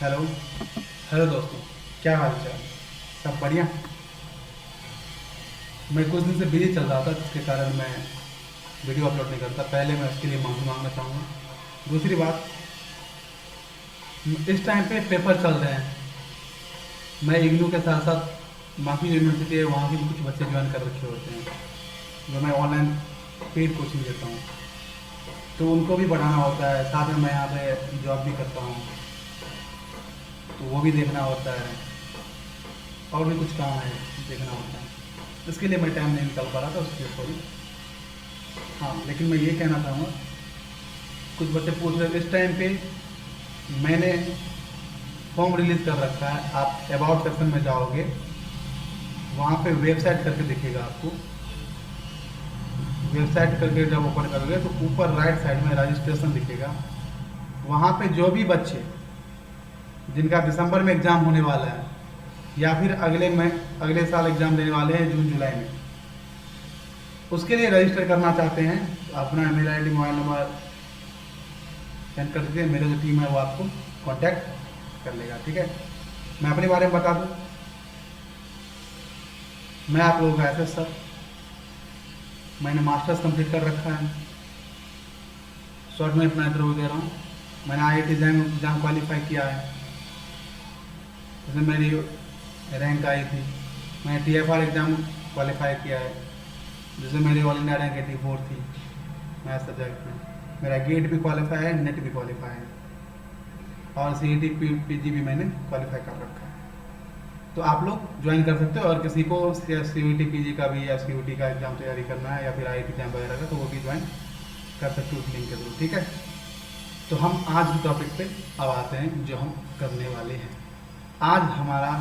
Hello. Hello दोस्तों, क्या हाल चाल? सब बढ़िया। मैं कुछ दिन से बिजी चल रहा था, जिसके कारण मैं वीडियो अपलोड नहीं करता। पहले मैं उसके लिए माफ़ी मांगना चाहूँगा। दूसरी बात, इस टाइम पे पेपर चल रहे हैं। मैं इग्नू के साथ साथ बाकी जो यूनिवर्सिटी है वहाँ के भी कुछ बच्चे ज्वाइन कर रखे होते हैं, जो मैं ऑनलाइन पेड कोचिंग देता हूँ। तो उनको भी बढ़ाना होता है, साथ में मैं यहाँ पे जॉब भी करता हूँ, तो वो भी देखना होता है। और भी कुछ काम है, देखना होता है। इसके लिए मैं टाइम नहीं निकाल पा रहा था, उसके लिए सॉरी। हाँ, लेकिन मैं ये कहना चाहूँगा, कुछ बच्चे पूछ रहे थे इस टाइम पे मैंने फॉर्म रिलीज़ कर रखा है। आप अबाउट सेक्शन में जाओगे, वहाँ पे वेबसाइट करके दिखेगा आपको। वेबसाइट करके जब ओपन करोगे तो ऊपर राइट साइड में रजिस्ट्रेशन दिखेगा। वहाँ पे जो भी बच्चे जिनका दिसंबर में एग्ज़ाम होने वाला है, या फिर अगले साल एग्ज़ाम देने वाले हैं जून जुलाई में, उसके लिए रजिस्टर करना चाहते हैं, तो अपना mail I D mobile number send कर दीजिए। मेरे जो टीम है वो आपको कांटेक्ट कर लेगा, ठीक है। मैं अपने बारे में बता दूं, मैं आप लोगों का ऐसे सर, मैंने मास्टर्स कंप्लीट कर रखा है। शॉर्ट में अपना इंटरव्यू दे रहा हूँ। मैंने आई आई टी एग्ज़ाम क्वालिफाई किया है, जिसमें मेरी रैंक आई थी। मैंने T F R exam qualify किया है, जिसमें मेरी ऑल इंडिया रैंक 84 थी मैथ सब्जेक्ट में। मेरा गेट भी क्वालिफाई है, नेट भी क्वालिफाई है, और सी ई टी पी जी भी मैंने क्वालिफाई कर रखा है। तो आप लोग ज्वाइन कर सकते हो। और किसी को सी यू टी पी जी का भी या सी यू टी का एग्ज़ाम तैयारी करना है, या फिर आई आई टी एग्जाम वगैरह का, तो वो भी ज्वाइन कर सकते हो उस लिंक के थ्रू, ठीक है। तो हम आज की टॉपिक पे अब आते हैं, जो हम करने वाले हैं। आज हमारा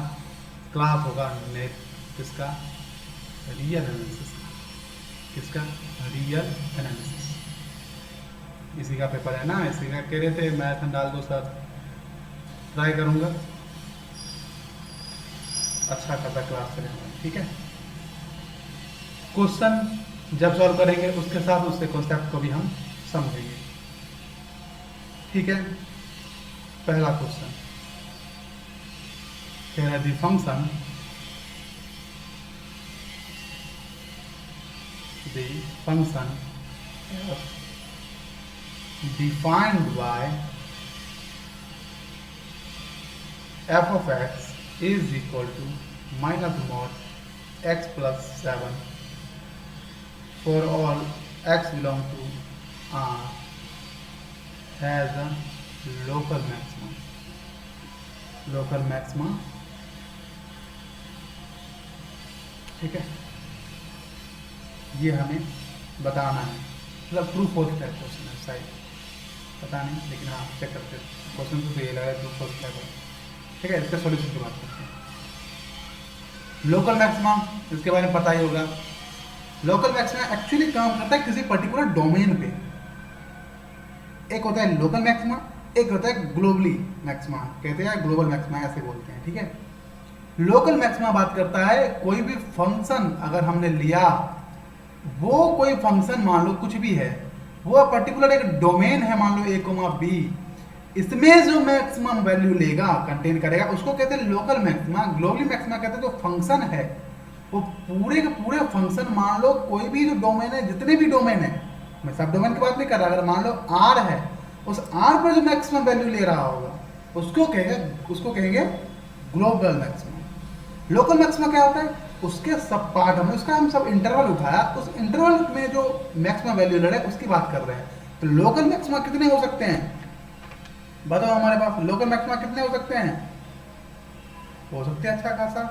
क्लास होगा नेट किसका, रियल एनालिसिस का। किसका? Real analysis. इसी का पेपर है ना, इसी का कह रहे थे मैथ डाल दो सर। ट्राई करूँगा, अच्छा खासा क्लास करेंगे, ठीक है। क्वेश्चन जब सॉल्व करेंगे उसके साथ उसके कॉन्सेप्ट को भी हम समझेंगे, ठीक है। पहला क्वेश्चन कह रहा है the function defined by f of x is equal to minus mod x plus 7 for all x belong to R has a local maximum। Local maxima, ठीक है। ये हमें बताना है, मतलब ट्रू फॉल्स टाइप क्वेश्चन है शायद, पता नहीं, लेकिन हाँ चेक करते हैं। क्वेश्चन तो ये लगा ट्रू फॉल्स टाइप है, ठीक है। इसके सॉल्यूशन की बात करते हैं। लोकल मैक्सिमा, इसके बारे में पता ही होगा। लोकल मैक्सिमा एक्चुअली काम करता है किसी पर्टिकुलर डोमेन पे। एक होता है लोकल मैक्सिमा, एक होता है ग्लोबली मैक्सिमा, कहते हैं ग्लोबल मैक्सिमा ऐसे बोलते हैं, ठीक है। लोकल मैक्सिमा बात करता है कोई भी फंक्शन अगर हमने लिया, वो कोई फंक्शन मान लो कुछ भी है, वो पर्टिकुलर एक डोमेन है, मान लो ए कोमा बी, इसमें जो मैक्सिमम वैल्यू लेगा, कंटेन करेगा, उसको कहते हैं लोकल मैक्सिमा। ग्लोबली मैक्सिमा कहते हैं जो फंक्शन है वो पूरे के पूरे फंक्शन, मान लो कोई भी जो डोमेन है, जितने भी डोमेन है, मैं सब डोमेन की बात नहीं कर रहा, अगर मान लो आर है, उस आर पर जो मैक्सिमम वैल्यू ले रहा होगा उसको कहेंगे ग्लोबल मैक्सिमम। लोकल मैक्सिमा क्या होता है, उसके सब पार्ट हमने उसका हम सब इंटरवल उठाया, उस इंटरवल में जो मैक्सिमम वैल्यू ले रहे हैं उसकी बात कर रहे हैं। तो लोकल मैक्सिमा कितने हो सकते हैं बताओ, हमारे पास लोकल मैक्सिमा कितने हो सकते हैं? हो सकते हैं अच्छा खासा।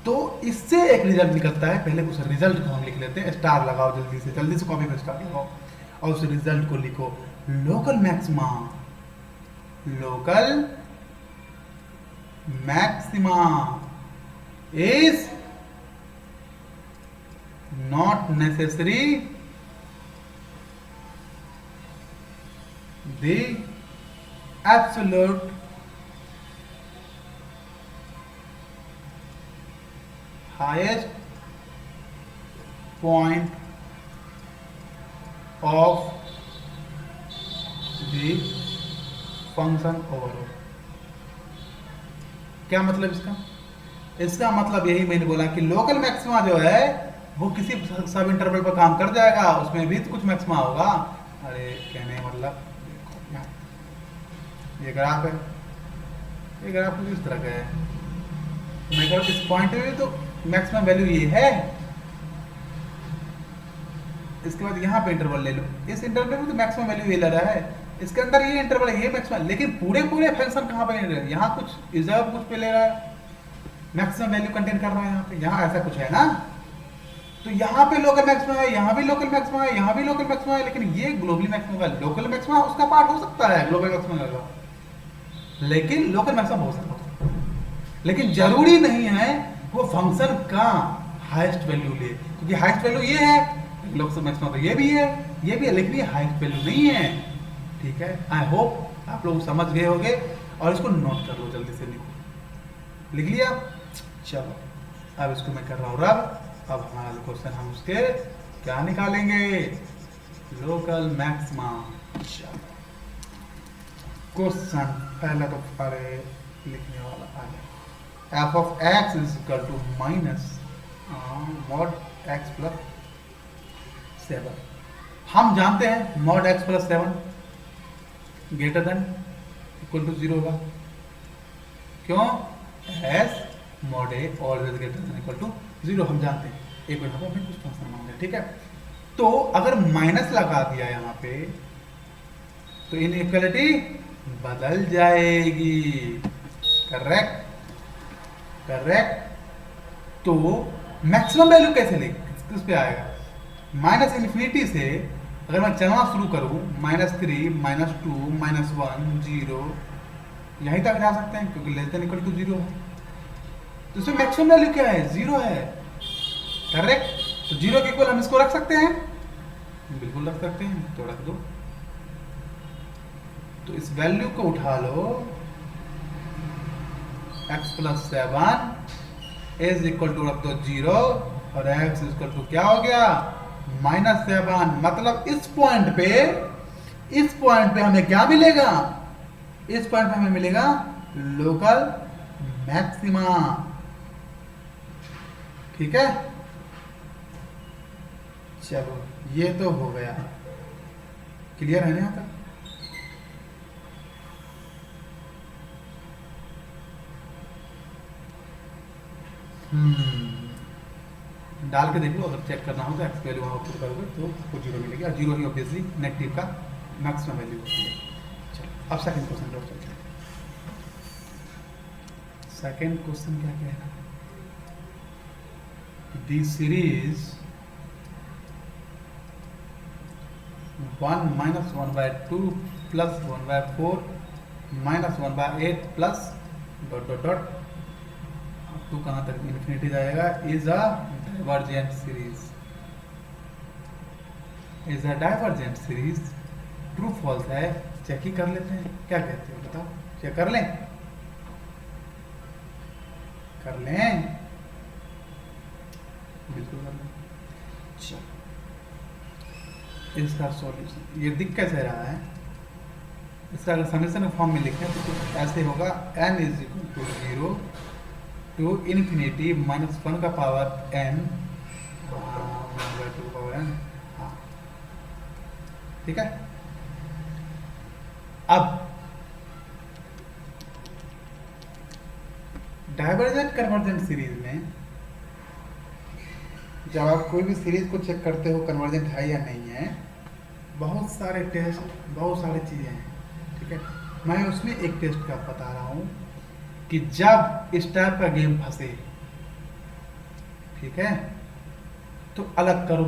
तो इससे एक रिजल्ट निकलता है, पहले उस रिजल्ट को हम लिख लेते हैं। स्टार लगाओ जल्दी से कॉपी पे स्टार लगाओ और उस रिजल्ट को लिखो। Local maxima, local maxima is not necessary the absolute highest point of the function overall। क्या मतलब इसका? इसका मतलब यही मैंने बोला कि लोकल मैक्सिमा जो है वो किसी सब इंटरवल पर काम कर जाएगा, उसमें भी तो कुछ मैक्सिमा होगा। अरे कहने का मतलब ये ग्राफ है, ये ग्राफ कुछ इस तरह का है, मैं कह रहा हूँ इस पॉइंट में तो मैक्सिमम वैल्यू ये है, इसके बाद यहाँ पे इंटरवल ले लो, इस इंटरवल में तो मैक्सिमम वैल्यू ये ले रहा है, इसके अंदर ये इंटरवल है, ये मैक्सिमम, लेकिन पूरे पूरे फंक्शन कहाँ पे ले रहा है? यहाँ कुछ रिजर्व कुछ पे ले रहा है, मैक्सिमम वैल्यू कंटेन कर रहा है यहाँ पे, यहाँ ऐसा कुछ है ना। तो यहाँ पे लोकल मैक्सिमम है, यहाँ भी लोकल मैक्सिमम है, यहाँ भी लोकल मैक्सिमम है, लेकिन ये ग्लोबली मैक्सिमम है। लोकल मैक्सिमम उसका पार्ट हो सकता है ग्लोबल मैक्सिमम का, लेकिन लोकल मैक्सिमम हो सकता है, लेकिन जरूरी नहीं है वो फंक्शन का हाईएस्ट वैल्यू ले, क्योंकि हाईएस्ट वैल्यू ये है, लोकल मैक्सिमम तो ये भी है, ये भी है, लेकिन ये हाईएस्ट वैल्यू नहीं है। ठीक है, आई होप आप लोग समझ गए होंगे, और इसको नोट कर लो, जल्दी से लिख लिया। चलो अब इसको मैं कर रहा हूँ रब। अब हमारा क्वेश्चन हम उसके क्या निकालेंगे? Local maxima. क्वेश्चन पहला तो अरे लिखने वाला आ गया, f of x is equal to minus mod x plus 7। हम जानते हैं mod x plus 7 greater than equal to 0 होगा, क्यों? As mod a always greater than equal to 0 हम जानते हैं। एक मिनट हमें कुछ फंक्शन मान लिया, ठीक है। तो अगर माइनस लगा दिया यहाँ पे तो इनइक्वालिटी बदल जाएगी, करेक्ट करेक्ट। तो मैक्सिमम वैल्यू कैसे लेंगे, किस पे आएगा? माइनस इन्फिनिटी से अगर मैं चलना शुरू करूं, -3 -2 -1 0 यहीं तक जा सकते हैं, क्योंकि लेस देन इक्वल टू 0 है। तो इसमें मैक्सिमम वैल्यू क्या है? 0 है, करेक्ट। तो 0 के इक्वल हम इसको रख सकते हैं, बिल्कुल रख सकते हैं, तो रख दो। तो इस वैल्यू को उठा लो, x plus 7 is equal to रख दो 0, और x इज इक्वल टू क्या हो गया? -7। मतलब इस पॉइंट पे हमें क्या मिलेगा? इस पॉइंट पे हमें मिलेगा लोकल मैक्सिमा, ठीक है। चलो ये तो हो गया, क्लियर है ना यहाँ तक? डाल के देख लो, अगर चेक करना हो तो एक्स वैल्यू वहाँ पुट करोगे तो आपको 0 मिलेगी, और 0 ही ऑब्वियसली नेगेटिव का मैक्सिमम वैल्यू होती है। चलो अब सेकंड क्वेश्चन पर चलते हैं। सेकंड क्वेश्चन क्या कह रहा है? The series 1 - 1/2 plus 1/4 minus 1/8 plus dot dot dot to कहाँ तक इन्फिनिटी जाएगा, is a divergent series, is a divergent series. True false है, चेक ही कर लेते हैं, क्या कहते हो बताओ? चेक कर लें, कर लें, बिल्कुल कर लें। चलो इसका सॉल्यूशन ये दिख कैसे रहा है? इसका अगर समीकरण फॉर्म में लिखें तो कुछ ऐसे होगा, n is equal to 0 to infinity -1 का पावर n 1/2 पावर n, हाँ ठीक है। अब डाइवर्जेंट कन्वर्जेंट सीरीज में जब आप कोई भी सीरीज को चेक करते हो कन्वर्जेंट है या नहीं है, बहुत सारे टेस्ट, बहुत सारी चीज़ें हैं, ठीक है। मैं उसमें एक टेस्ट का बता रहा हूँ कि जब इस टाइप का गेम फंसे, ठीक है, तो अलग करो।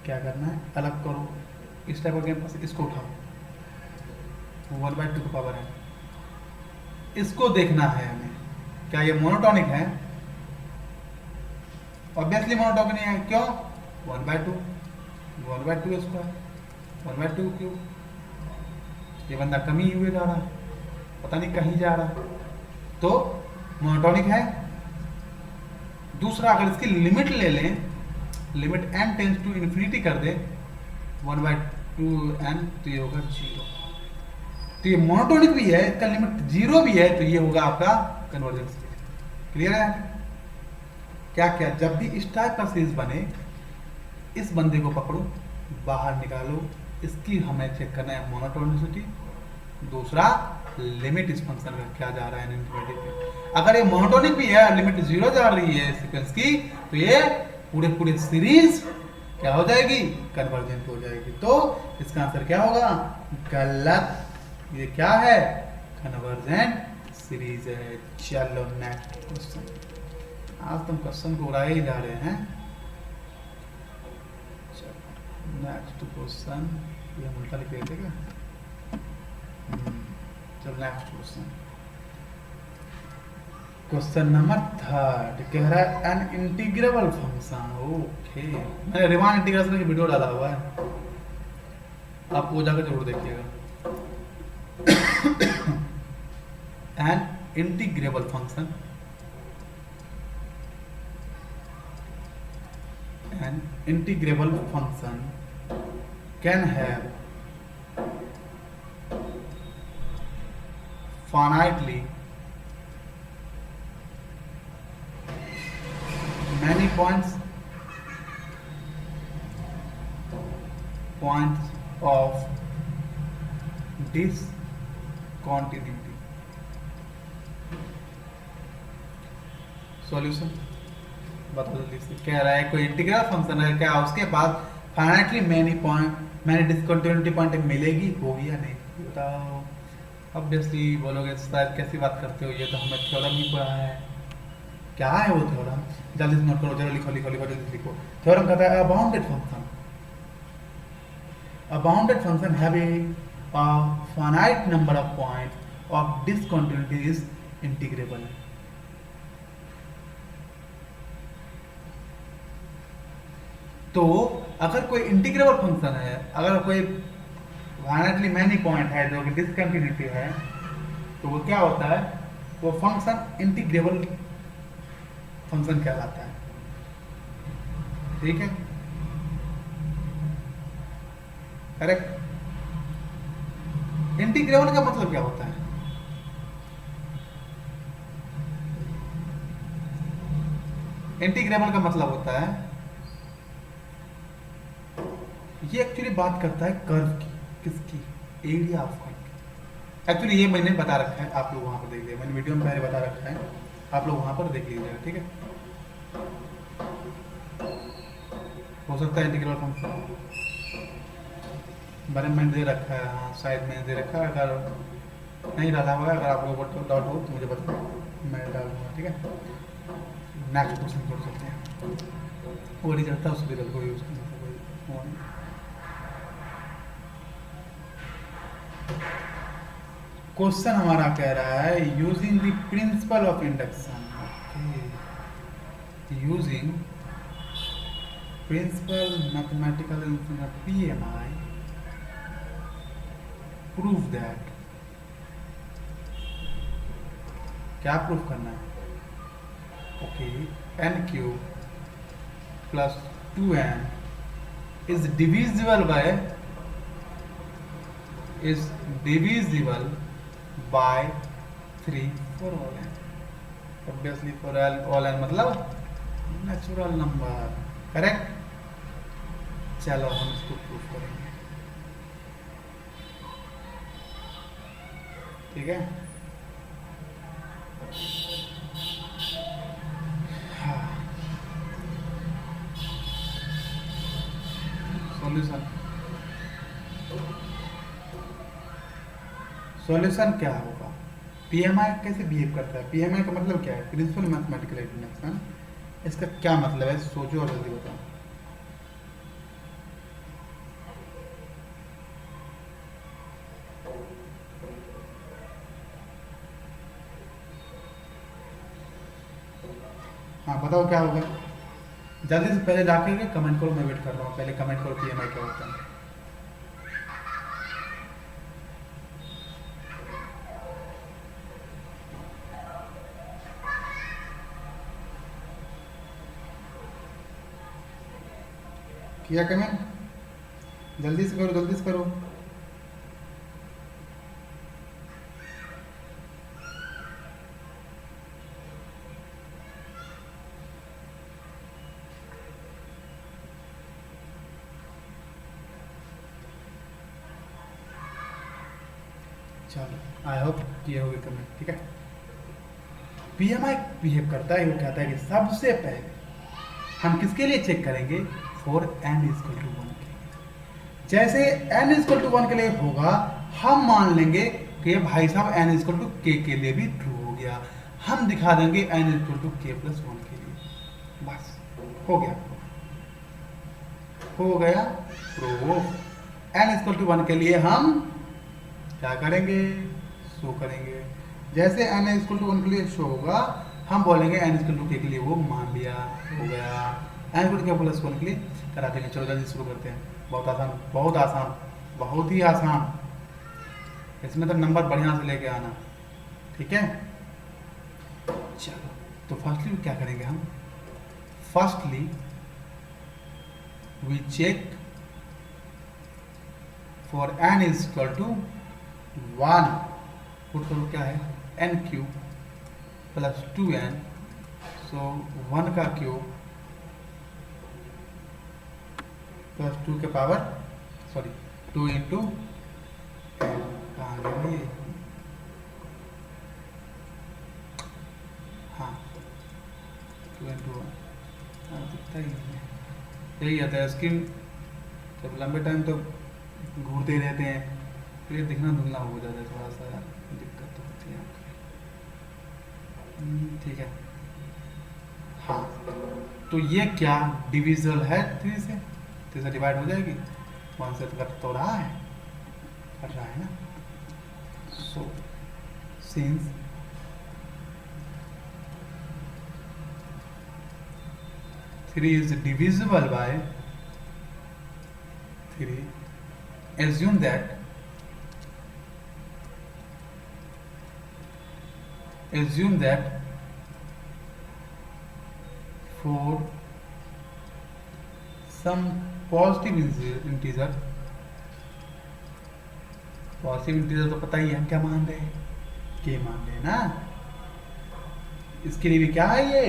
क्या करना है? अलग करो। इस टाइप का गेम फंसे, इसको उठाओ, 1/2 का पावर है, इसको देखना है हमें, क्या ये मोनोटॉनिक है? ऑब्वियसली मोनोटॉनिक नहीं है, क्यों? 1/2 स्क्वायर 1/2 क्यों? ये बंदा कमी हुए जा रहा है, पता नहीं कहीं जा रहा है, तो मोनोटॉनिक है। दूसरा, अगर इसकी लिमिट ले लें, limit n tends to infinity कर दे 1/2n, तो ये होगा 0। तो ये मोनोटोनिक भी है, इसका लिमिट 0 भी है, तो ये होगा आपका कन्वर्जेंस। क्लियर है? क्या क्या जब भी इस टाइप का सीरीज बने, इस बंदे को पकड़ो, बाहर निकालो, इसकी हमें चेक करना है मोनोटोनिसिटी, दूसरा लिमिट इस फंक्शन का क्या जा रहा है इनफिनिटी पे। अगर ये मोनोटोनिक भी है और लिमिट 0 जा रही है सीक्वेंस की, तो ये पूरे पूरे सीरीज क्या हो जाएगी, कन्वर्जेंट हो जाएगी। तो इसका आंसर क्या होगा, गलत। ये क्या है, कन्वर्जेंट सीरीज है। चलो नेक्स्ट क्वेश्चन। आज तुम क्वेश्चन को उड़ाए ही जा रहे हैं। नेक्स्ट क्वेश्चन, ये हम उल्टा लिख रहे थे क्या? चलो नेक्स्ट क्वेश्चन। क्वेश्चन नंबर 3 कह रहा है एन इंटीग्रेबल फंक्शन। ओके, मैंने रिमान इंटीग्रेशन की वीडियो डाला हुआ है, आप वो जाकर जरूर देखिएगा। An integrable function, an integrable function can have finitely many points of discontinuity. Solution बता जल्दी से। कह रहा है कोई इंटीग्रल फंक्शन है क्या, उसके पास फाइनाइटली मैनी डिसकंटिन्यूटी पॉइंट मिलेगी, होगी या नहीं, बताओ। ऑब्वियसली बोलोगे शायद कैसी बात करते हो, ये तो हमें थ्योरम ही पढ़ा है। क्या है वो थ्योरम, जल्दी से नोट करो, जल्दी लिखो लिखो लिखो जल्दी लिखो। थ्योरम कहता है a bounded function having a finite number of points of discontinuity is integrable. तो अगर कोई इंटीग्रेबल फंक्शन है, अगर कोई फाइनाइटली मैनी पॉइंट है जो कि डिसकंटिन्यूटी है, तो वो क्या होता है, वो फंक्शन इंटीग्रेबल फंक्शन कहलाता है। ठीक है, करेक्ट। इंटीग्रेबल का मतलब क्या होता है, इंटीग्रेबल का मतलब होता है, ये एक्चुअली बात करता है कर्व की, किसकी, एरिया ऑफ कर्व। एक्चुअली ये मैंने बता रखा है, आप लोग वहां पर देख लीजिए, मैंने वीडियो में पहले बता रखा है, आप लोग वहां पर देख लीजिएगा। ठीक है, हो सकता है इंटीग्रल फंक्शन बारे में मैंने दे रखा है, हाँ शायद मैंने दे रखा है, अगर नहीं डाला हुआ है, अगर आप लोगों को डाउट हो तो मुझे बताओ, मैं डाल दूंगा। ठीक है, नेक्स्ट क्वेश्चन कर सकते हैं। वो रिजल्ट था, उस रिजल्ट को यूज करना था, कोई वो नहीं। क्वेश्चन हमारा कह रहा है using the principle of induction, using principle mathematical PMI prove that. क्या प्रूफ करना है, okay, n cube plus 2n is divisible by 3 for all n। Obviously for all n मतलब नेचुरल नंबर, करेक्ट। चलो हम इसको प्रूफ करेंगे। ठीक है, सॉल्यूशन क्या होगा, PMI कैसे बिहेव करता है, PMI का मतलब क्या है, प्रिंसिपल मैथमेटिकल इंडक्शन, इसका क्या मतलब है, सोचो और जल्दी बताओ। हाँ बताओ क्या होगा, जल्दी से पहले जाके कमेंट करो, मैं वेट कर रहा हूँ, पहले कमेंट करो PMI क्या होता है। किया कमेंट, जल्दी से करो जल्दी से करो। चलो आई होप ये होगी कमेंट, ठीक है। पीएमआई बिहेव करता है, वो कहता है कि सबसे पहले हम किसके लिए चेक करेंगे, फॉर n इक्वल टू 1 के लिए। जैसे n इक्वल टू 1 के लिए होगा, हम मान लेंगे कि भाई साहब n इक्वल टू k के लिए भी ट्रू हो गया, हम दिखा देंगे n equal to k plus 1 के लिए, बस हो गया, हो गया प्रूफ। n इक्वल टू 1 के लिए हम क्या करेंगे, शो करेंगे। जैसे n इक्वल टू 1 के लिए शो होगा, हम बोलेंगे n इक्वल टू k के लिए वो मान लिया, हो गया। n equal to k plus 1 के लिए करा देंगे। चलो जल्दी शुरू करते हैं, बहुत आसान, बहुत आसान, बहुत ही आसान। इसमें तो नंबर बढ़िया से लेके आना, ठीक है। चलो तो फर्स्टली क्या करेंगे हम, firstly we check for n is equal to 1, put करो क्या है, n क्यूब प्लस 2n, सो 1 का क्यूब प्लस 2 के पावर, सॉरी 2 इंटू कहाँ गया ये, हाँ 2 इंटू 1 दिखता ही नहीं है, यही आता है। स्क्रीन जब लंबे टाइम तो घूरते रहते हैं, फिर ये दिखना धुंधला हो जाता है, थोड़ा सा दिक्कत तो होती है, ठीक है। हाँ तो ये क्या डिविजल है, 3 से, 3 से डिवाइड हो जाएगी, 1 से तो कट तो रहा है, कट रहा है ना। So since three is divisible by 3, assume that for some positive integer, positive integer तो पता ही है हम क्या मान रहे हैं, के मान रहे हैं ना, इसके लिए भी क्या है, ये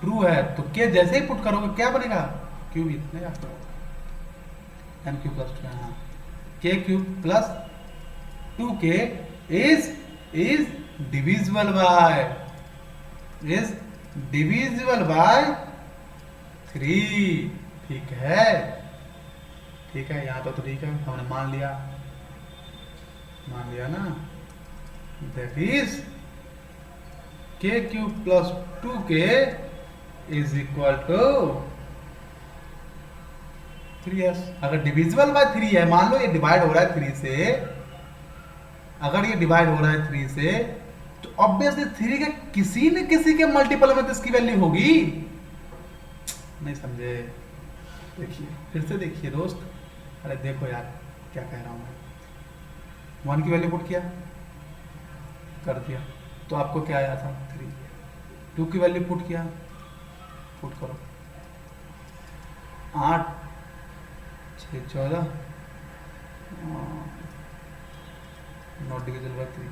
ट्रू है, तो के जैसे ही पुट करोगे क्या बनेगा, क्यूब ही बनेगा, एन क्यूब प्लस 2, हाँ के cube plus 2k is divisible by 3, ठीक है, ठीक है, यहाँ तो ठीक है, हमने मान लिया ना, that is k cube plus 2k is equal to 3s। अगर डिविजिबल बाय 3 है, मान लो ये डिवाइड हो रहा है 3 से, अगर ये डिवाइड हो रहा है 3 से, तो ऑब्वियसली 3 के किसी न किसी के मल्टीपल में तो इसकी वैल्यू होगी, नहीं समझे, देखिए फिर से देखिए दोस्त, अरे देखो यार क्या कह रहा हूं मैं, 1 की वैल्यू पुट किया, कर दिया, तो आपको क्या आया था 3, 2 की वैल्यू पुट किया, पुट करो, 8 6 14, नॉट डिविजिबल बाय 3,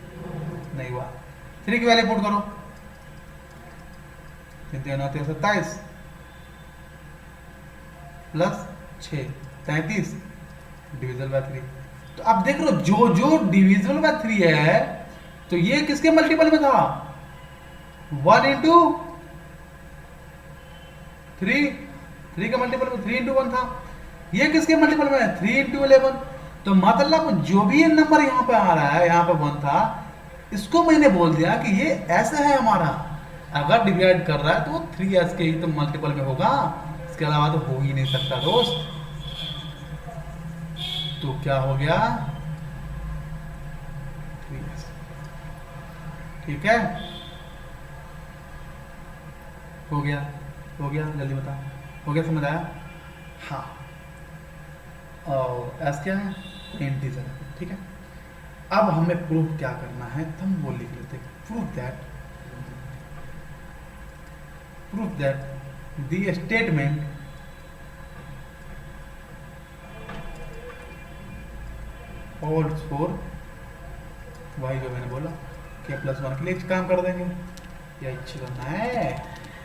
नहीं हुआ, 3 की वैल्यू पुट करो, 3 9 27 प्लस 6 33, डिविजिबल बाय 3। तो आप देख लो जो डिविजिबल बाय 3 है, तो ये किसके मल्टीपल में था, 1 इंटू 3 का मल्टीपल में 3 इंटू 1 था, ये किसके मल्टीपल में है, 3 इंटू 11। तो मतलब जो भी ये नंबर यहाँ पे आ रहा है, यहाँ पे 1 था, इसको मैंने बोल दिया कि ये ऐसा है हमारा, अगर डिवाइड कर रहा है तो वो 3s के ही तो मल्टीपल में होगा, इसके अलावा तो हो ही नहीं सकता दोस्त। तो क्या हो गया, 3s, ठीक है, हो गया जल्दी बता, हो गया, समझ आया, हाँ। और एस क्या है, इंटीजर है, ठीक है। अब हमें प्रूफ क्या करना है, हम वो लिख लेते हैं, proof that the statement holds for, वही जो मैंने बोला, के प्लस 1 के लिए काम कर देंगे, या इच्छा करना है,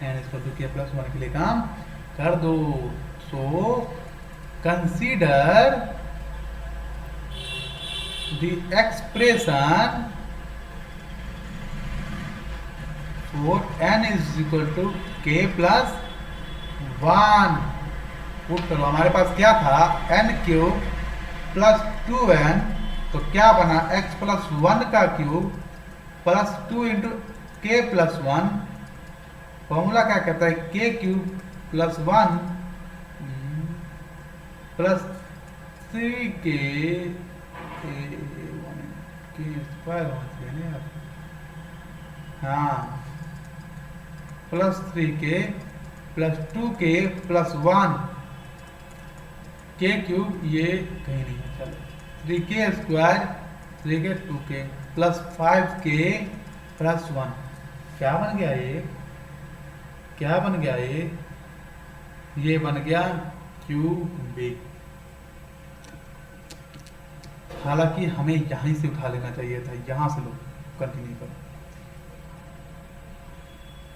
एन इक्वल टू के प्लस 1 के लिए काम कर दो। So consider the expression for n is equal to k plus 1। Put करो, हमारे पास क्या था n क्यूब प्लस 2n, तो क्या बना x प्लस 1 का cube plus 2 into k plus 1। Formula क्या कहता है, के cube plus 1 plus 3k square होना चाहिए यार, हाँ, plus 3k plus 2k plus 1 के क्यूब, ये कहीं नहीं है, चलो 3k square 3k 2k plus 5k plus 1। क्या बन गया ये, क्या बन गया ये बन गया क्यूबिक। हालांकि हमें यहीं से उठा लेना चाहिए था, यहां से लो, कंटिन्यू करो,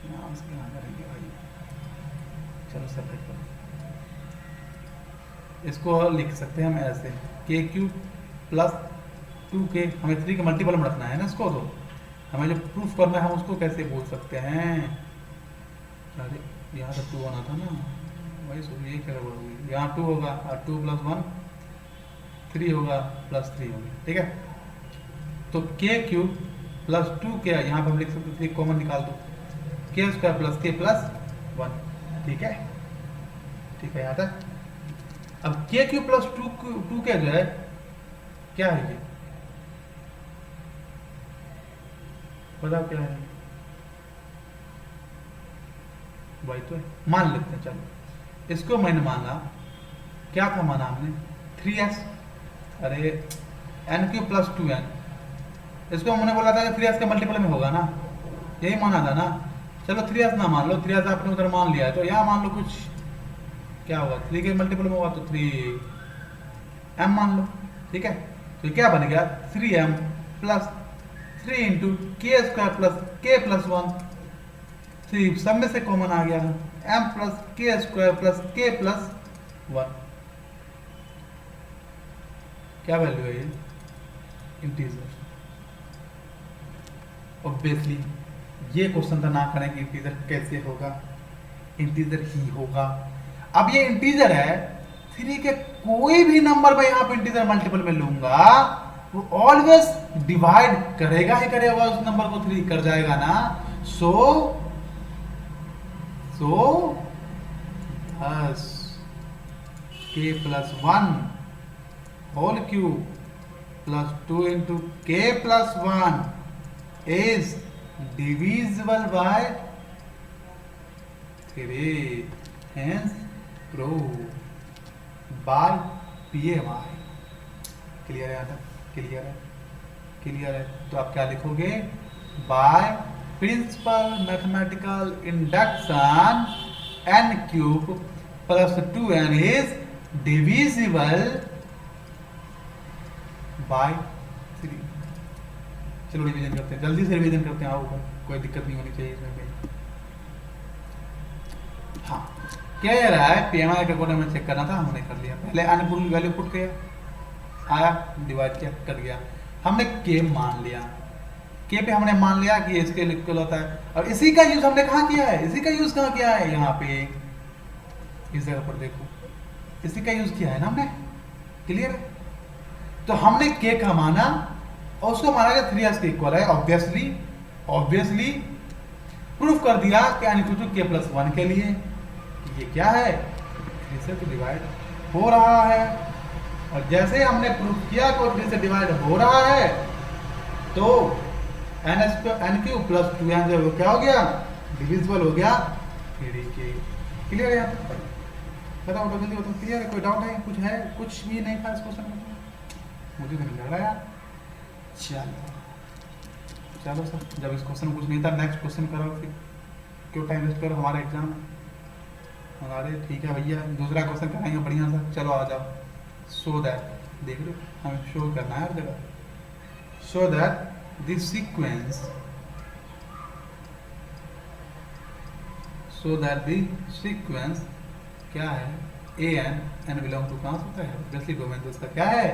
यहां से यहाँ करेंगे भाई, चलो सेपरेट करो। इसको लिख सकते हैं हम ऐसे, के क्यूब प्लस 2k, हमें 3 के मल्टीपल में रखना है ना इसको, तो हमें जो प्रूफ करना है हम उसको कैसे बोल सकते हैं। अरे यहाँ तो 2 आना था ना भाई, सो ये क्या होगी, यहाँ 2 होगा और 2 प्लस 1 3 होगा प्लस 3 होगा, ठीक है। तो के क्यूब प्लस 2k, यहाँ पर हम लिख सकते थे कॉमन निकाल दो, के स्क्वायर प्लस के प्लस 1, ठीक है, ठीक है यहाँ तक। अब के क्यूब प्लस 2k जो है क्या है, ये बताओ क्या है भाई, तो मान लेते हैं, चलो इसको मैंने माना, क्या था माना हमने 3s, अरे n क्यूब प्लस 2n, इसको हमने बोला था कि 3s के मल्टीपल में होगा ना, यही माना था ना। चलो 3s ना मान लो, 3s आपने उधर मान लिया है, तो यहाँ मान लो कुछ क्या होगा, 3 के मल्टीपल में होगा तो 3m मान लो, ठीक है। तो क्या बन गया 3m प्लस 3 इंटू के स्क्वायर प्लस के प्लस 1, 3 सब में से कॉमन आ गया, m प्लस के स्क्वायर प्लस के प्लस 1। क्या वैल्यू है ये, इंटीजर। ऑब्वियसली ये क्वेश्चन था ना करें कि इंटीजर कैसे होगा, इंटीजर ही होगा। अब ये इंटीजर है, 3 के कोई भी नंबर मैं यहाँ पे इंटीजर मल्टीपल में लूंगा, वो ऑलवेज डिवाइड करेगा ही करेगा, उस नंबर को 3 कर जाएगा ना। सो बस k plus 1 whole cube plus 2 into k plus 1 is divisible by 3, hence prove by PMI। Clear है यहाँ तक, क्लियर है, क्लियर है। तो आप क्या लिखोगे, by principle mathematical induction n cube plus 2n is divisible by 3। चलो रिवीजन करते हैं, जल्दी से रिवीजन करते हैं, आओ कोई दिक्कत नहीं होनी चाहिए इसमें भी। हाँ, क्या ये रहा है, PMI का कोड हमें चेक करना था, हमने कर लिया। पहले अनपुट वैल्यू पुट किया, आया, डिवाइड किया, कर दिया, हमने के मान लिया, के पे हमने मान लिया कि इसके इक्वल होता है। और इसी का यूज हमने कहाँ किया है, इसी का यूज कहाँ किया है, यहाँ पे इस जगह पर देखो, इसी का यूज किया है ना हमने, क्लियर है। तो हमने के का माना और उसको माना गया 3s के इक्वल है, ऑब्वियसली प्रूफ कर दिया कि n इक्वल टू के प्लस 1 के लिए ये क्या है, 3 से तो डिवाइड हो रहा है। और जैसे हमने प्रूफ किया कि 3 से डिवाइड हो रहा है, तो n क्यूब प्लस 2n जो क्या हो गया, डिविजिबल हो गया 3k। क्लियर है, बताओ जल्दी बताओ, क्लियर है, कोई डाउट है, कुछ है, कुछ भी नहीं था इस क्वेश्चन में, मुझे तो नहीं लग रहा यार। चलो सर, जब इस क्वेश्चन में कुछ नहीं था, नेक्स्ट क्वेश्चन करो, फिर क्यों टाइम वेस्ट करो, हमारा एग्जाम हमारे, ठीक है भैया, दूसरा क्वेश्चन कराएंगे बढ़िया सा। चलो आ जाओ। सो दैट, देख लो हमें शो करना है हर जगह, so that this sequence, so that the sequence क्या है, an बिलोंग टू कहाँ होता है, ऑब्वियसली डोमेन, तो उसका क्या है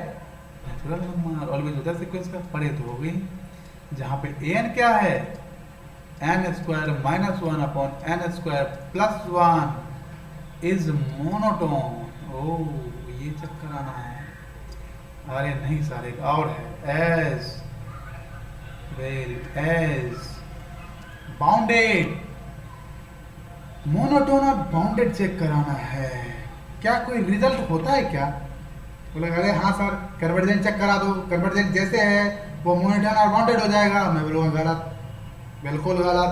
नेचुरल नंबर ऑलवेज होता है सीक्वेंस का, पढ़े तो हो गई। जहाँ पे एन क्या है, n square minus one upon n square plus one is monotone. ओ ये चक्कर आना है। अरे नहीं सर, एक और है, as well as bounded. Monotone और बाउंडेड चेक कराना है, क्या कोई रिजल्ट होता है क्या? बोले अरे हाँ सर कन्वर्जेंट चेक करा दो, कन्वर्जेंट जैसे है वो मोनोटोन और बाउंडेड हो जाएगा। मैं बोलूँगा गलत, बिल्कुल गलत,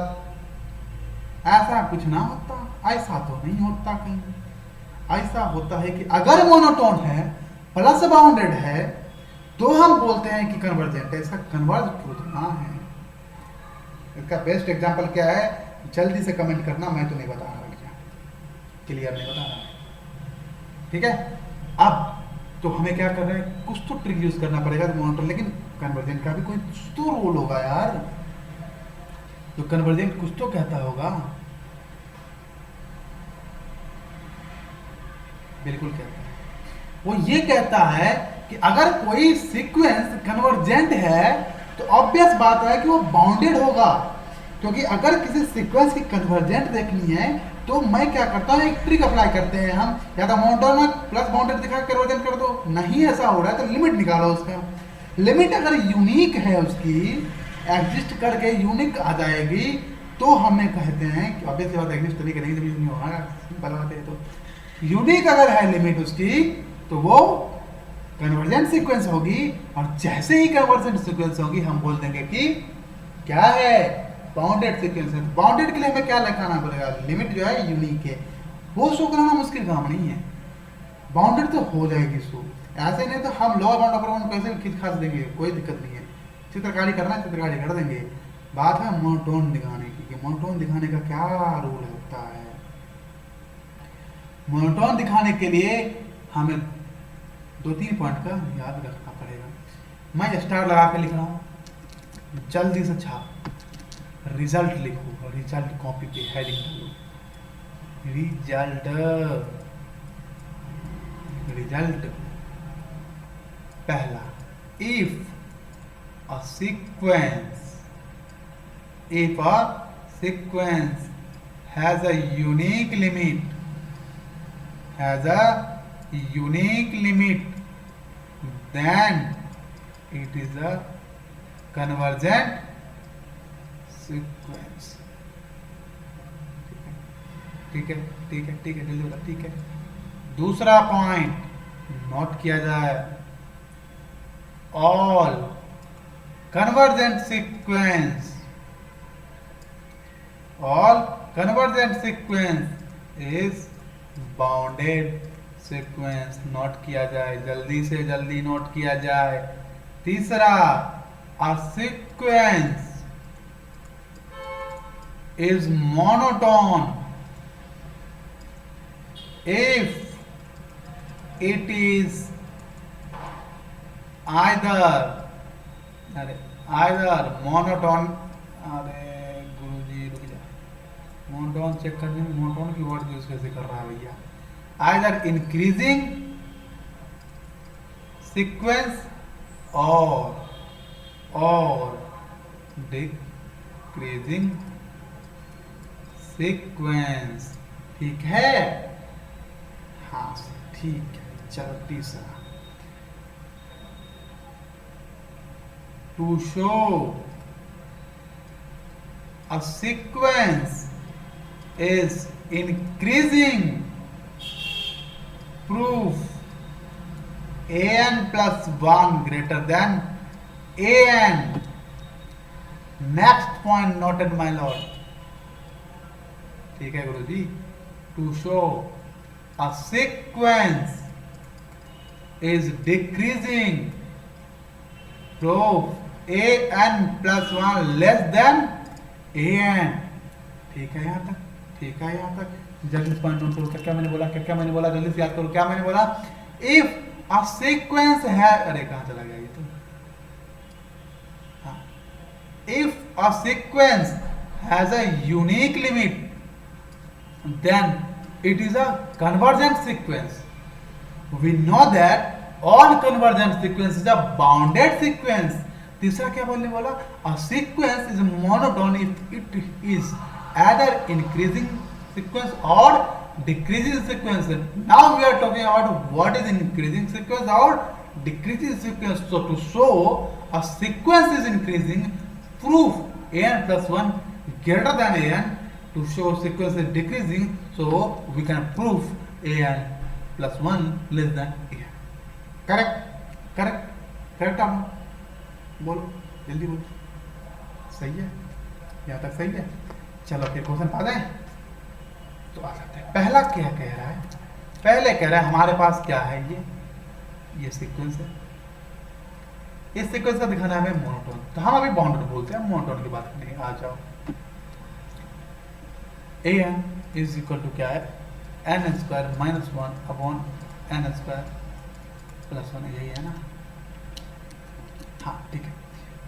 ऐसा कुछ ना होता, ऐसा तो नहीं होता कहीं। ऐसा होता है कि अगर मोनोटोन है प्लस बाउंडेड है तो हम बोलते हैं कि कन्वर्जेंट है। इसका कन्वर्ज ट्रूथ ना है। इसका बेस्ट एग्जांपल क्या है, जल्दी से कमेंट करना, मैं तो नहीं बता रहा भैया, क्लियर नहीं बता रहा, ठीक है। अब तो हमें क्या कर रहे हैं, कुछ तो ट्रिक यूज करना पड़ेगा मोनोटोन, लेकिन कन्वर्जेंट का भी कोई तो रोल होगा यार, तो कन्वर्जेंट कुछ तो कहता होगा, बिल्कुल कहता है। वो ये कहता है कि अगर कोई सीक्वेंस कन्वर्जेंट है तो ऑब्वियस बात है कि वो बाउंडेड होगा, क्योंकि अगर किसी सीक्वेंस की कन्वर्जेंट देखनी है तो मैं क्या करता हूँ, एक ट्रिक अप्लाई करते हैं हम, या तो मोनोटोन प्लस बाउंडेड दिखा कन्वर्जेंट कर दो। नहीं ऐसा हो रहा है तो लिमिट निकालो उसका। लिमिट अगर यूनिक है, उसकी एग्जिस्ट करके यूनिक आ जाएगी तो हमें कहते हैं कि ऑब्वियस बात एग्जिस्ट तरीके नहीं नहीं होगा, सिंपल बात है। तो यूनिक अगर है लिमिट उसकी तो वो कन्वर्जेंट सीक्वेंस होगी, और जैसे ही कन्वर्जेंट सीक्वेंस होगी हम बोल देंगे कि क्या है, बाउंडेड सीक्वेंस है। बाउंडेड के लिए हमें क्या लिखाना पड़ेगा, लिमिट जो है यूनिक है, वो शो कराना मुश्किल काम नहीं है, बाउंडेड तो हो जाएगी शो। ऐसे नहीं तो हम लोअर बाउंड अपर बाउंड कैसे खींच खास देंगे, कोई दिक्कत नहीं है, चित्रकारी करना है चित्रकारी कर देंगे। बात है मोनोटोन दिखाने की, कि मोनोटोन दिखाने का क्या रूल होता है। मोनोटोन दिखाने के लिए हमें 2-3 पॉइंट का याद रखना पड़ेगा। मैं स्टार लगा के लिख रहा हूँ, जल्दी से छाप, रिजल्ट लिखो, रिजल्ट कॉपी पे हेडिंग डालो, रिजल्ट पहला, if a sequence has a unique limit then it is a convergent sequence। ठीक है जल्दी बता, ठीक है। दूसरा पॉइंट नोट किया जाए, all convergent sequence is bounded sequence. Note किया जाए, जल्दी से जल्दी नोट किया जाए। तीसरा, अ sequence is monotone if it is either monotone, अरे गुरुजी रुक जा, मोनोटोन चेक करने में मोनोटोन की वर्ड यूज कैसे कर रहा है भैया, either increasing sequence or decreasing sequence। ठीक है, हाँ ठीक है। चलो तीसरा, to show a sequence is increasing, proof an plus 1 greater than an। next point noted my lord, ठीक है गुरुजी। to show a sequence is decreasing, proof an plus 1 less than an। ठीक है यहाँ तक, जल्दी से पॉइंट नोट करो। क्या मैंने बोला, जल्दी से याद करो क्या मैंने बोला। इफ अ सीक्वेंस है, अरे कहां चला गया ये तो, if a sequence has a unique limit then it is a convergent sequence. We know that all convergent sequence is a bounded sequence. तीसरा क्या बोलने वाला, a sequence is monotone if it is either increasing sequence or decreasing sequence. Now we are talking about what is increasing sequence or decreasing sequence. So to show a sequence is increasing, proof an plus 1 greater than an. To show sequence is decreasing, so we can prove an plus 1 less than an. Correct? Correct? Correct आप बोलो, जल्दी बोलो। सही है, यहाँ तक सही है। चलो फिर क्वेश्चन आ जाए तो आ जाते हैं। पहला क्या कह रहा है, पहले कह रहा है हमारे पास क्या है, ये सीक्वेंस है। इस सीक्वेंस का दिखाना है हमें मोनोटोन, तो हम अभी बाउंडेड बोलते हैं, मोनोटोन की बात करेंगे। आ जाओ, a n is equal to क्या है, n square minus 1 upon n square plus 1, यही है ना। हाँ ठीक है,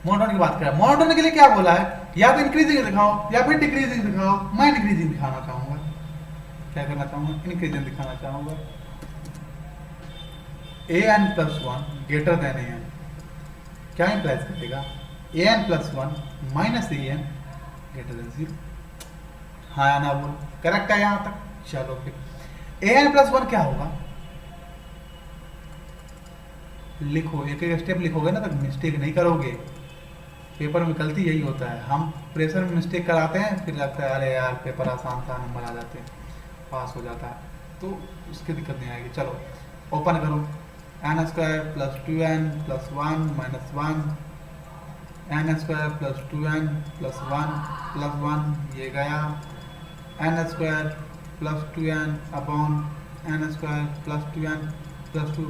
मोनोटोन की बात करें। मोनोटोन के लिए क्या बोला है, या तो इंक्रीजिंग दिखाओ या फिर डिक्रीजिंग दिखाओ। मैं डिक्रीजिंग दिखाना चाहूंगा, क्या करना चाहूंगा, इंक्रीजिंग दिखाना चाहूंगा। ए n plus 1 greater than A N क्या इंप्लाइज करेगा, ए n plus 1 minus a N greater than 0। हाँ या ना बोलो, करेक्ट है यहाँ तक। चलो फिर ए एन प्लस 1 क्या होगा, लिखो, एक एक स्टेप लिखोगे ना तो मिस्टेक नहीं करोगे। पेपर में गलती यही होता है, हम प्रेशर में मिस्टेक कराते हैं, फिर लगता है अरे यार पेपर आसान था, नंबर आ जाते हैं, पास हो जाता है, तो उसकी दिक्कत नहीं आएगी। चलो ओपन करो, n square plus 2n plus 1 minus 1, n square plus 2n plus 1 ये गया, n square plus 2n upon n square plus 2n plus 2।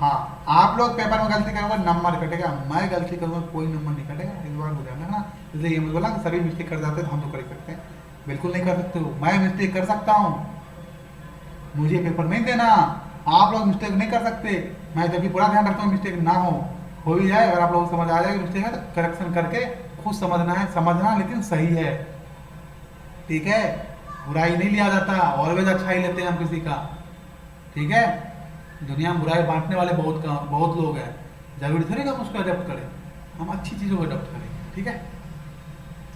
हाँ, आप लोग पेपर में गलती करोगे नंबर कटेगा, मैं गलती करूंगा कोई नंबर नहीं कटेगा, इस बार हो जाना ना। इसलिए ये मत बोला कि सभी मिस्टेक कर जाते हैं तो हम तो कर सकते हैं, बिल्कुल नहीं कर सकते हो। मैं मिस्टेक कर सकता हूँ, मुझे पेपर नहीं देना, आप लोग मिस्टेक नहीं कर सकते। मैं जब भी पूरा ध्यान रखता हूँ मिस्टेक ना हो ही जाए, अगर आप लोग समझ आ जाए मिस्टेक है तो करेक्शन करके खुद समझना है, समझना लेकिन सही है, ठीक है। बुराई नहीं लिया जाता, ऑलवेज अच्छा ही लेते हैं हम किसी का, ठीक है। दुनिया में बुराई बांटने वाले बहुत लोग हैं, जरूरी थोड़ी हम उसको अडॉप्ट करें, हम अच्छी चीज़ों को अडॉप्ट करें, ठीक है।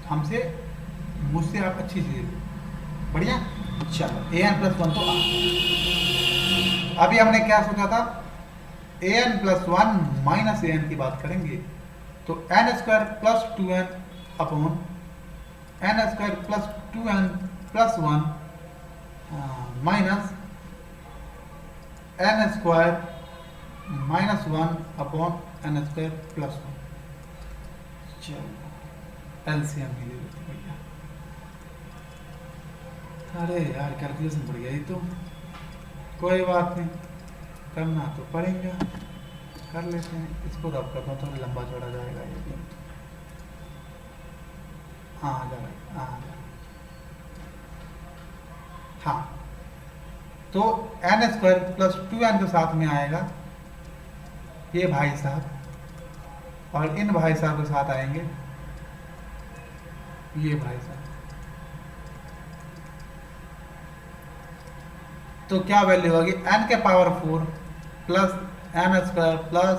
हमसे मुझसे आप अच्छी चीज़ें, बढ़िया। चलो ए एन प्लस 1 तो अभी हमने क्या सोचा था, a n plus 1 minus a n की बात करेंगे, तो n square plus 2n upon n square plus 2n plus 1 minus n square minus 1 upon n square plus 1। चलो एलसीएम ही ले लेते भैया। अरे यार कैलकुलेशन बढ़ गया, ये तो कोई बात नहीं, करना तो पड़ेगा, कर लेते हैं। इसको रब करता हूँ, थोड़ा लंबा चौड़ा जाएगा ये भी। हाँ आ जाएगा, हाँ, तो एन स्क्वायर प्लस 2n के साथ में आएगा ये भाई साहब, और इन भाई साहब के साथ आएंगे ये भाई साहब। तो क्या वैल्यू होगी, n के power 4 plus n square plus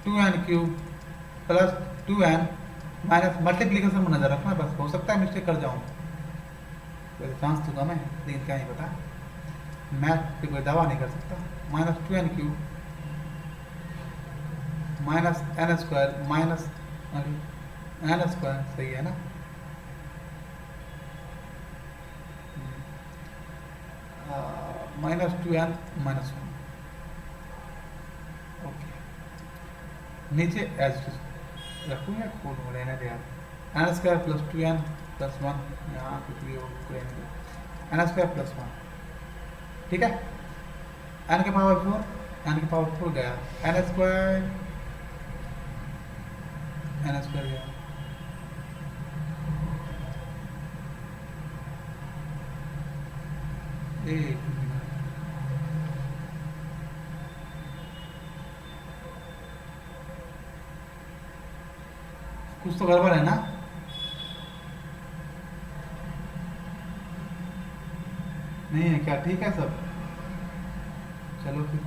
2n cube plus 2n minus, multiplication में नजर रखना बस, हो सकता है मिस्टेक कर जाऊँ, कोई चांस तो कम है, लेकिन क्या नहीं पता, मैथ पे कोई दावा नहीं कर सकता। Minus 2n cube minus n square minus n square, सही है ना। माइनस 2n माइनस 1, ओके, नीचे एज रखूँ या खोलूँ, रहने दे यार। N square plus 2n plus 1, यहाँ कुछ भी हो रहने दे, एन स्क्वायर प्लस 1, ठीक है। एन के पावर 4, एन के पावर 4 गया, एन स्क्वायर गया, एक कुछ तो गड़बड़ है ना, नहीं है क्या, ठीक है सब, चलो फिर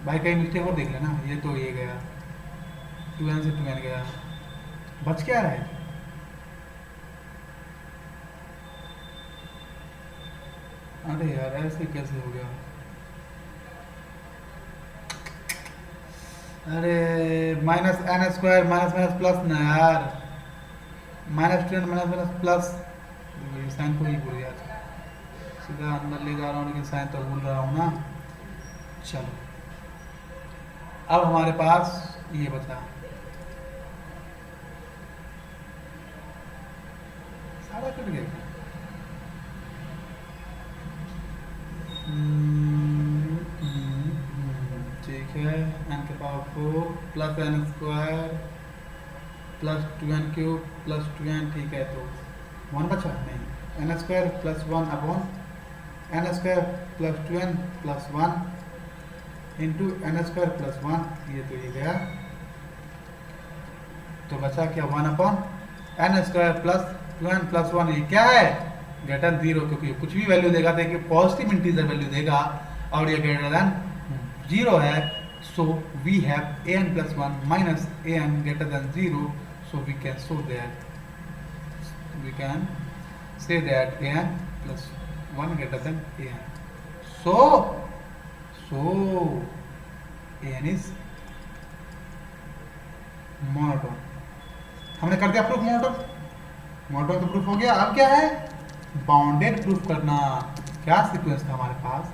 भाई कहीं मिस्टेक और देख लेना। ये तो ये गया, 2n से 2n गया, बच क्या रहा है? अरे यार ऐसे कैसे हो गया? अरे minus n square minus minus plus ना यार, minus 2n minus minus plus, sign को ही भूल गया था। सीधा अंदर ले जा रहा हूँ लेकिन साइन तो भूल रहा हूँ ना। चलो अब हमारे पास ये बचा, सारा कट गया क्या? ठीक है, एन के power 4 plus n square plus 2n cube plus 2n, ठीक है तो 1 बचा नहीं, n square plus 1 upon n square plus 2n plus 1 into n square plus 1, ये तो ये गया, तो बचा क्या 1 upon n square plus 2n plus 1, ये क्या है ग्रेटर 0, क्योंकि कुछ भी वैल्यू देगा देखिए पॉजिटिव इंटीजर वैल्यू देगा और ये ग्रेटर देन 0 है, so we have an plus 1 minus an greater than 0, so we can show that, we can say that an plus 1 greater than an, so an is monotone। हमने कर दिया proof monotone, monotone तो proof हो गया। अब क्या है bounded proof करना। क्या सीक्वेंस था हमारे पास,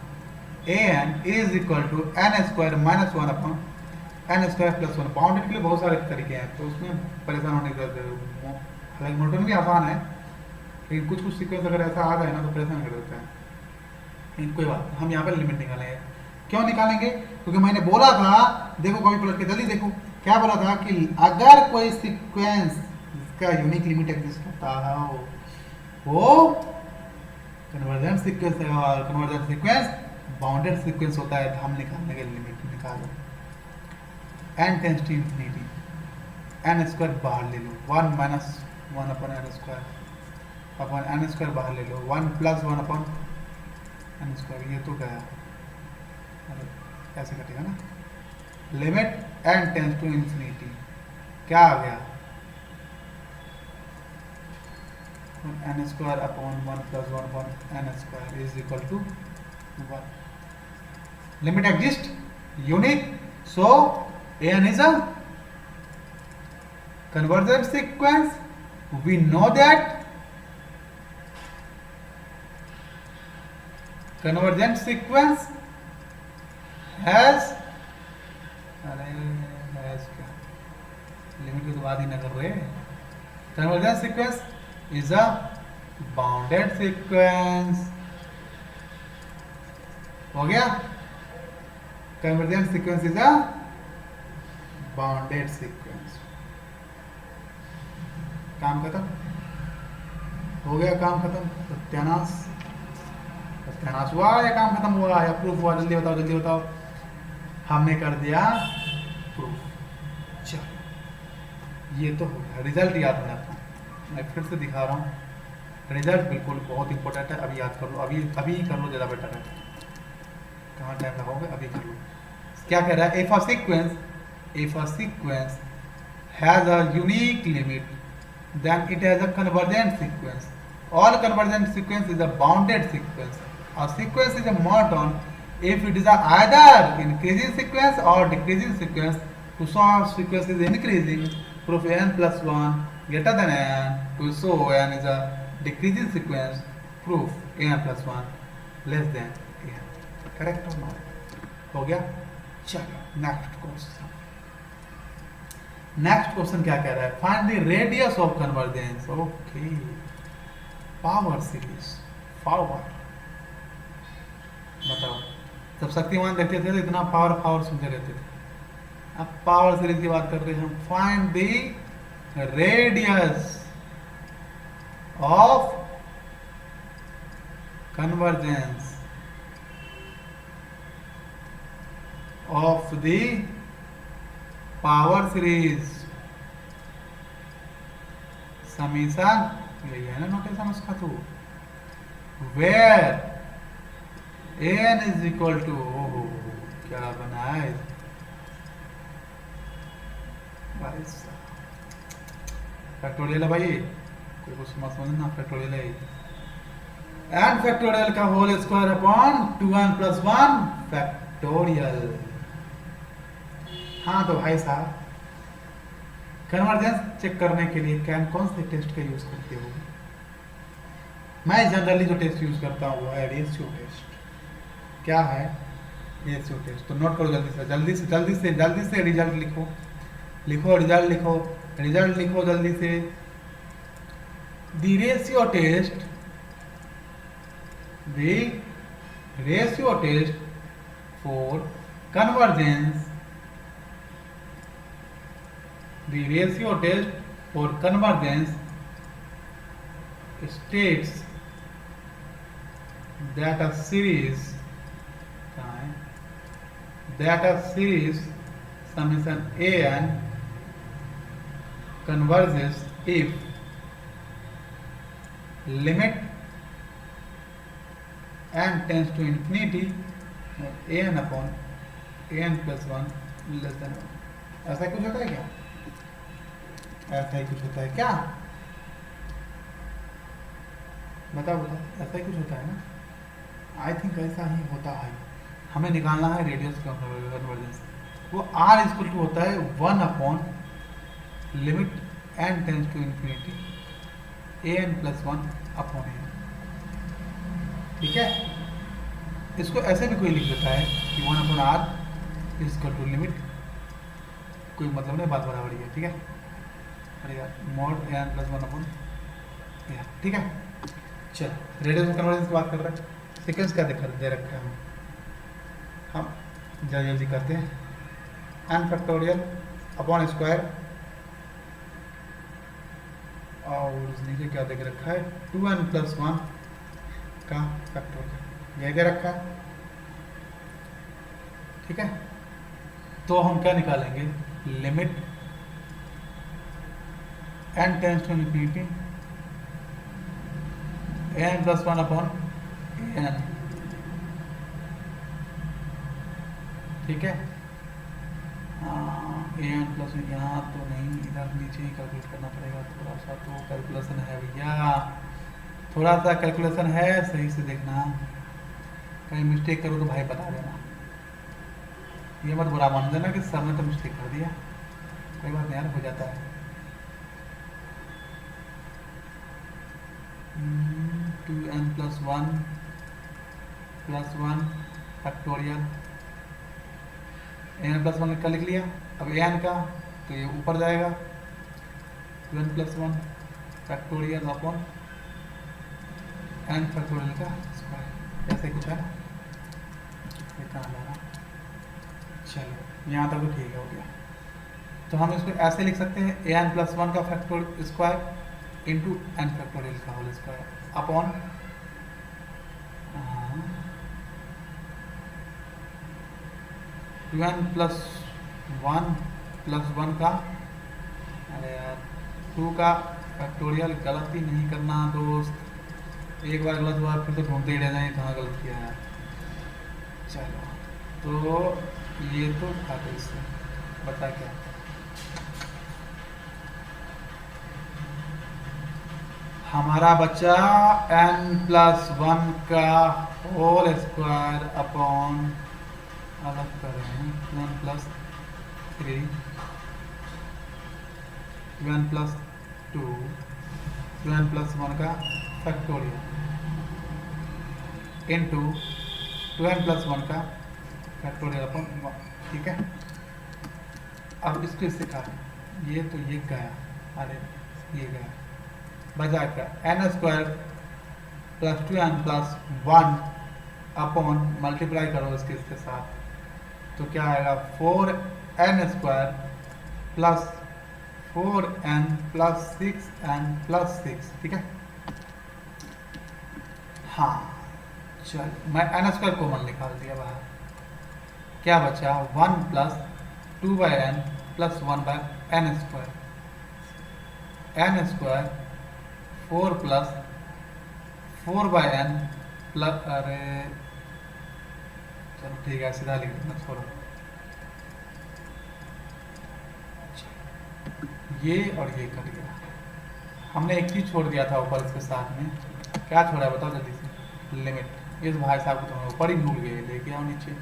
an is equal to n square minus 1 upon n square plus 1। Bounded के लिए बहुत सारे तरीके हैं तो उसमें परेशान होने की जरूरत है, हालांकि मोनोटोन भी आसान है लेकिन कुछ कुछ सीक्वेंस अगर ऐसा आ जाए ना तो परेशान कर देता है, लेकिन कोई बात, हम यहाँ पर लिमिट निकालेंगे। क्यों निकालेंगे? क्योंकि मैंने बोला था, देखो कॉपी पलट के जल्दी देखो, क्या बोला था कि अगर कोई सीक्वेंस जिसका यूनिक लिमिट एग्जिस्ट होता है वो कन्वर्जेंट सीक्वेंस है, और कन्वर्जेंट सीक्वेंस बाउंडेड सीक्वेंस होता है। हम निकालने के लिमिट निकालो, n tends to infinity, n square बाहर ले लो, 1 minus 1 upon n square upon n square बाहर ले लो, 1 प्लस 1 अपॉन एन स्क्वायर, ये तो गया, ऐसे कटेगा ना। Limit n tends to infinity, क्या आ गया n square upon 1 plus 1 upon n square is equal to 1। limit exist unique, so an is a convergent sequence, we know that convergent sequence has, अरे has क्या limit की तो बात ही ना कर रहे, convergent sequence is a bounded sequence, हो गया, convergent sequence is a bounded sequence। काम खत्म हो गया, काम खत्म, सत्यानाश, सत्यानाश हुआ या काम खत्म हुआ या प्रूफ हुआ? जल्दी बताओ जल्दी बताओ। हमने कर दिया प्रूफ। चलो ये तो हो गया, रिजल्ट याद होना था, मैं फिर से दिखा रहा हूँ, रिजल्ट बिल्कुल बहुत इंपॉर्टेंट है, अभी याद कर लो, अभी अभी कर लो, ज़्यादा बेटर है, कहाँ टाइम लगाओगे, अभी कर लो। क्या कह रहा है, if a sequence has a unique limit then it has a convergent sequence, all convergent sequence is a bounded sequence, a sequence is a monotone if it is a either increasing sequence or decreasing sequence, to show a sequence is increasing proof n plus 1 greater than n, to show n is a decreasing sequence proof n plus 1 less than n, correct हो ना? हो गया। चलो next question, next question क्या कह रहा है, find the radius of convergence. Okay, power series, power बताओ, जब शक्तिमान देखते थे तो इतना पावर पावर सुनते रहते थे, अब पावर सीरीज की बात कर रहे हैं हम। Find the radius of convergence of the power series, summation, यही है ना नोटेशन उसका, तो where n is equal to क्या बना है भाई? फैक्टोरियल है भाई, कोई कुछ मत समझना, फैक्टोरियल है। एंड फैक्टोरियल का whole square upon 2n plus 1 factorial. हाँ तो भाई साहब, कन्वर्जेंस चेक करने के लिए कैन कौन से टेस्ट का यूज करते हो? मैं जनरली जो टेस्ट यूज करता हूँ वो है रेशियो टेस्ट। क्या है रेशियो टेस्ट? तो नोट करो जल्दी से जल्दी से जल्दी से जल्दी से रिजल्ट लिखो, लिखो रिजल्ट लिखो, रिजल्ट लिखो जल्दी से। The ratio test, the ratio test for convergence, the ratio test for convergence states that a series summation an converges if limit n tends to infinity an upon an plus 1 less than 1। ऐसा कुछ होता है क्या? ऐसा ही कुछ होता है क्या? बताओ बताओ, ऐसा ही कुछ होता है ना? आई थिंक ऐसा ही होता है। हमें निकालना है रेडियस कन्वर्जेंस। वो r इक्वल टू होता है 1 upon limit n tends to infinity an plus 1 upon n। ठीक है, इसको ऐसे भी कोई लिख देता है कि 1 upon r equal to limit, कोई मतलब नहीं, बात बराबर ही है। ठीक है, अरे यार मॉड n प्लस 1 अपॉन, ठीक है। चल रेडियस कन्वर्जेंस की बात कर रहे हैं, सीक्वेंस क्या दे रखा है हम जल्दी जल्दी करते हैं। n फैक्टोरियल अपॉन स्क्वायर, और नीचे क्या देख रखा है 2n प्लस 1 का फैक्टोरियल, यह दे रखा है। ठीक है, तो हम क्या निकालेंगे? Limit n tends to infinity n plus 1 upon n। ठीक है, an प्लस यहाँ तो नहीं, इधर नीचे ही कैलकुलेट करना पड़ेगा। थोड़ा सा तो कैलकुलेशन है भैया, थोड़ा सा कैलकुलेशन है, सही से देखना, कहीं मिस्टेक करो तो भाई बता देना। ये मत बुरा मान देना कि सर ने तो मिस्टेक कर दिया, कोई बात नहीं यार, हो जाता है। 2n plus 1 factorial, n plus 1 का लिख लिया। अब n का तो ये ऊपर जाएगा 2n plus 1 factorial upon n factorial का स्क्वायर, ऐसे कुछ है। कहाँ जा रहा? चलो यहाँ तक तो ठीक है, हो गया। तो हम इसको ऐसे लिख सकते हैं an प्लस 1 का factorial square into n factorial का whole square upon 2n plus 1 का, अरे यार 2 का फैक्टोरियल। गलती नहीं करना दोस्त, एक बार गलत हुआ फिर तो ढूंढते ही रह जाएंगे कहाँ गलत किया है। चलो तो ये तो था, इससे बता क्या हमारा बच्चा n प्लस 1 का होल स्क्वायर अपॉन, अलग कर रहे हैं 1 प्लस 3, 1 प्लस 2, 1 प्लस 1 का फैक्टोरियल इनटू 2n प्लस 1 का फैक्टोरियल अपॉन 1। ठीक है, अब इसको इससे कहा, ये तो ये गया, अरे ये गया, बचा क्या n square plus 2n plus 1 upon, multiply करो इसके साथ, तो क्या आएगा 4n square plus 4n plus 6n plus 6। ठीक है, हाँ चल मैं n स्क्वायर कॉमन निकाल दिया बाहर, क्या बचा 1 plus 2 by n plus 1 by n square, n square 4 plus 4 by n plus, अरे चलो ठीक है, सीधा लिख देना, छोड़ो। ये और ये कट गया। हमने एक चीज छोड़ दिया था ऊपर इसके साथ में, क्या छोड़ा है बताओ जल्दी से, लिमिट। इस भाई साहब को तो हम ऊपर ही भूल गए, लेके आओ नीचे।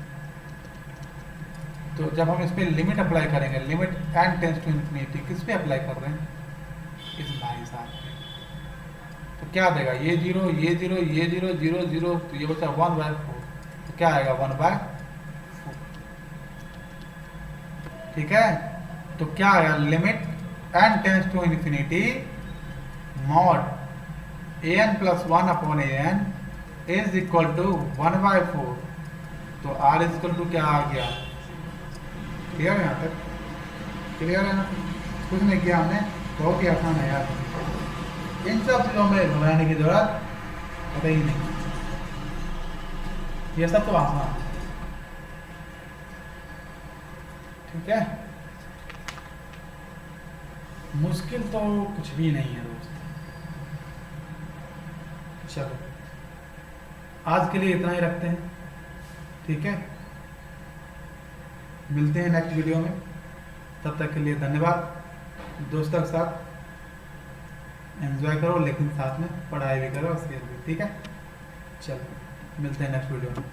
तो जब हम इस पर लिमिट अप्लाई करेंगे, limit n tends to infinity, किस पे अप्लाई कर रहे हैं, इस भाई साहब पे। तो क्या देगा, ये जीरो, ये जीरो, ये जीरो, जीरो जीरो, तो ये बचा 1/4। तो क्या आएगा 1/4। ठीक है, तो क्या आया, limit n tends to infinity mod an plus 1/an is equal to 1/4। तो r इज इक्वल टू क्या आ गया, क्लियर है यहाँ तक, क्लियर है ना। कुछ नहीं किया हमने, बहुत ही आसान है यार, इन सब चीज़ों में घबराने की जरूरत है ही नहीं, ये सब तो आसान है। ठीक है, मुश्किल तो कुछ भी नहीं है दोस्त। चलो आज के लिए इतना ही रखते हैं, ठीक है, मिलते हैं नेक्स्ट वीडियो में। तब तक के लिए धन्यवाद। दोस्तों के साथ एंजॉय करो, लेकिन साथ में पढ़ाई भी करो और शेयर भी, ठीक है। चलो मिलते हैं नेक्स्ट वीडियो में।